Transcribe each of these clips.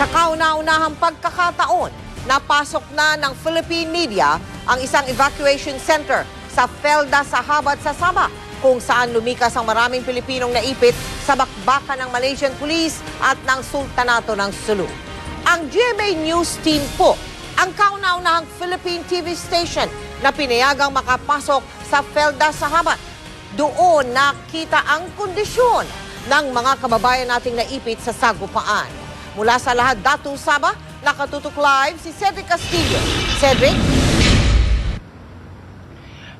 Sa kauna-unahang pagkakataon, napasok na ng Philippine media ang isang evacuation center sa Felda sa Habat sa Sabah, kung saan lumikas ang maraming Pilipinong naipit sa bakbakan ng Malaysian Police at ng Sultanato ng Sulu. Ang GMA News Team po, ang kauna-unahang Philippine TV station na pinayagang makapasok sa Felda sa Habat. Doon nakita ang kondisyon ng mga kababayan nating naipit sa sagupaan. Mula sa Lahad Datu, Sabah, nakatutok live si Cedric Castillo. Cedric?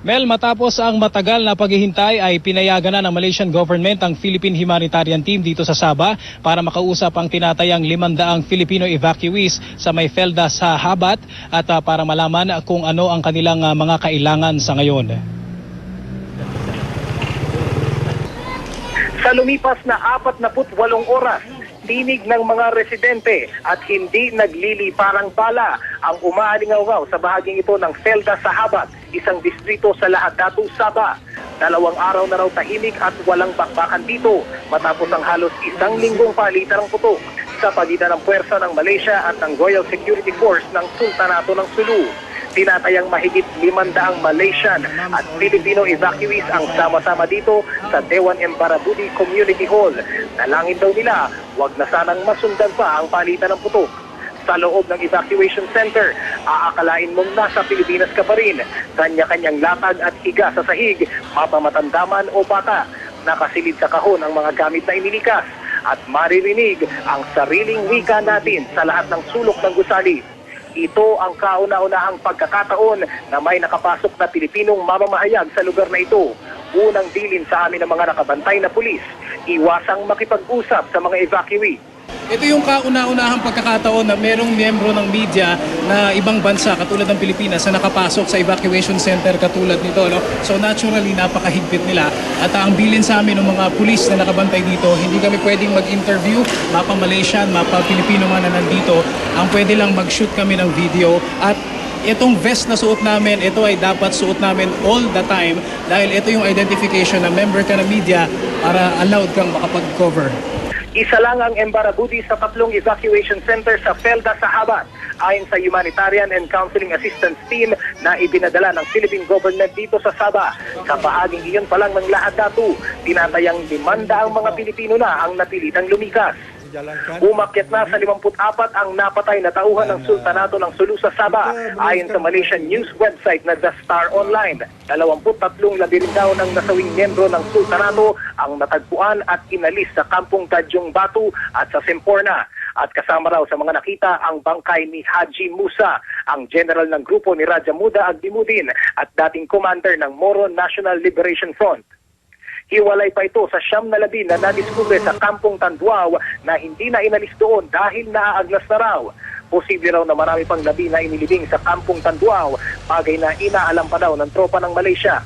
Mel, matapos ang matagal na paghihintay ay pinayagan na ng Malaysian government ang Philippine Humanitarian Team dito sa Sabah para makausap ang tinatayang 500 Filipino evacuees sa may Felda sa Habat at para malaman kung ano ang kanilang mga kailangan sa ngayon. Sa lumipas na 48 oras, tinig ng mga residente at hindi nagliliparang bala ang umaalingaw sa bahaging ito ng Felda sa Habat, isang distrito sa Lahad Datu, Sabah. 2 araw na raw tahimik at walang bakbakan dito matapos ang halos 1 linggong palitan ng putok sa pagitan ng puwersa ng Malaysia at ng Royal Security Force ng Sultanato ng Sulu. Tinatayang mahigit 500 Malaysian at Filipino evacuees ang sama-sama dito sa Dewan Embarabudi Community Hall. Nalangin daw nila, wag na sanang masundan pa ang palitan ng putok. Sa loob ng evacuation center, aakalain mong nasa Pilipinas ka pa rin. Kanya-kanyang lakad at higa sa sahig, mapamatandaman o bata. Nakasilid sa kahon ang mga gamit na inilikas at maririnig ang sariling wika natin sa lahat ng sulok ng gusali. Ito ang kauna-unahang pagkakataon na may nakapasok na Pilipinong mamamahayag sa lugar na ito. Unang dilin sa amin ng mga nakabantay na pulis, iwasang makipag-usap sa mga evacuee. Ito yung kauna-unahang pagkakataon na merong miyembro ng media na ibang bansa katulad ng Pilipinas na nakapasok sa evacuation center katulad nito. No? So naturally, napakahigpit nila. At ang bilin sa amin ng mga pulis na nakabantay dito, hindi kami pwedeng mag-interview, mapa Malaysian, mapa Pilipino man na nandito. Ang pwede lang mag-shoot kami ng video at itong vest na suot namin, ito ay dapat suot namin all the time dahil ito yung identification na member ka ng media para allowed kang makapag-cover. Isa lang ang Embarabudi sa 3 evacuation center sa Felda sa Habat, ayon sa Humanitarian and Counseling Assistance Team na ibinadala ng Philippine government dito sa Sabah. Sa bahaging iyon pa lang ng Lahad Datu, tinatayang 500 ang mga Pilipino na ang napilitang lumikas. Umakyat na sa 54 ang napatay na tauhan ng Sultanato ng Sulu sa Sabah, ayon sa Malaysian news website na The Star Online. 23 labirin daw ng nasawing miyembro ng Sultanato ang natagpuan at inalis sa kampong Tadyong Batu at sa Semporna. At kasama raw sa mga nakita ang bangkay ni Haji Musa, ang general ng grupo ni Raja Muda Agdimuddin at dating commander ng Moro National Liberation Front. Hiwalay pa ito sa 9 na labi na nadiskubre sa kampong Tanduao na hindi na inalis doon dahil naaaglas na raw. Posible raw na marami pang labi na inilibing sa kampong Tanduao, bagay na inaalam pa daw ng tropa ng Malaysia.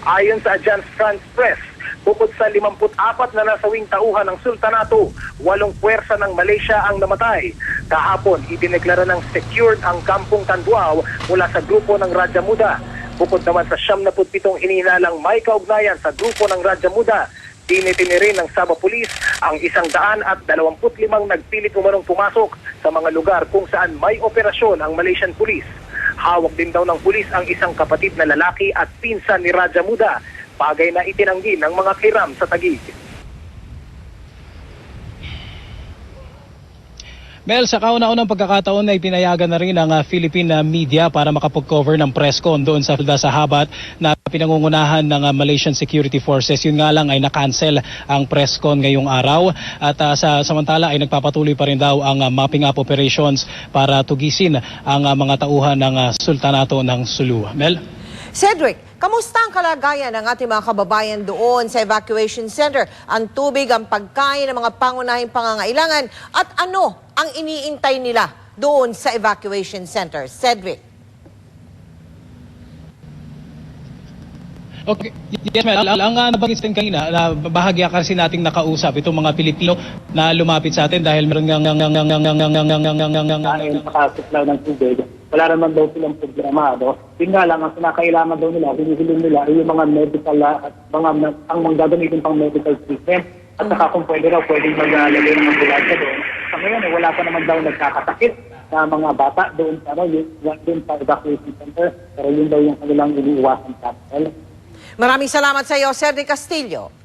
Ayon sa Agence France Press, bukod sa 54 na nasawing tauhan ng Sultanato, 8 puwersa ng Malaysia ang namatay. Kahapon, idineklara ng secured ang kampong Tanduao mula sa grupo ng Raja Muda. Bukod naman sa 77 hinihinalang may kaugnayan sa grupo ng Raja Muda, dinetine rin ng Sabah Police ang 125 nagpilit umanong pumasok sa mga lugar kung saan may operasyon ang Malaysian Police. Hawak din daw ng pulis ang isang kapatid na lalaki at pinsan ni Raja Muda, bagay na itinanggi ng mga kiram sa Taguig. Mel, sa kauna-unang pagkakataon ay pinayagan na rin ang Philippine media para makapag-cover ng press con doon sa Felda sa Habat na pinangungunahan ng Malaysian Security Forces. Yun nga lang ay na-cancel ang press con ngayong araw at samantala ay nagpapatuloy pa rin daw ang mapping up operations para tugisin ang mga tauhan ng Sultanato ng Sulu. Mel? Cedric, kamusta ang kalagayan ng ating mga kababayan doon sa evacuation center? Ang tubig, ang pagkain, ang mga pangunahing pangangailangan at ano ang iniintay nila doon sa evacuation center? Cedric. Okay, yes ma'am. Ang nabanggit din kanina, bahagya kasi nating nakausap itong mga Pilipino na lumapit sa atin dahil meron nakasupply ng tubig. Wala naman daw silang programa. Yun nga lang, ang sinakailangan daw nila, hinihiling nila ay yung mga medical at ang mga gagamitin pang medical treatment. At saka kung pwede raw, pwedeng mag-alagay ng ambulansya doon sa ngayon, wala pa naman daw nagkakasakit sa mga bata doon sa, doon sa evacuation center. Pero yun daw yung kanilang iniiwasan sa hotel. Maraming salamat sa iyo, Sir de Castillo.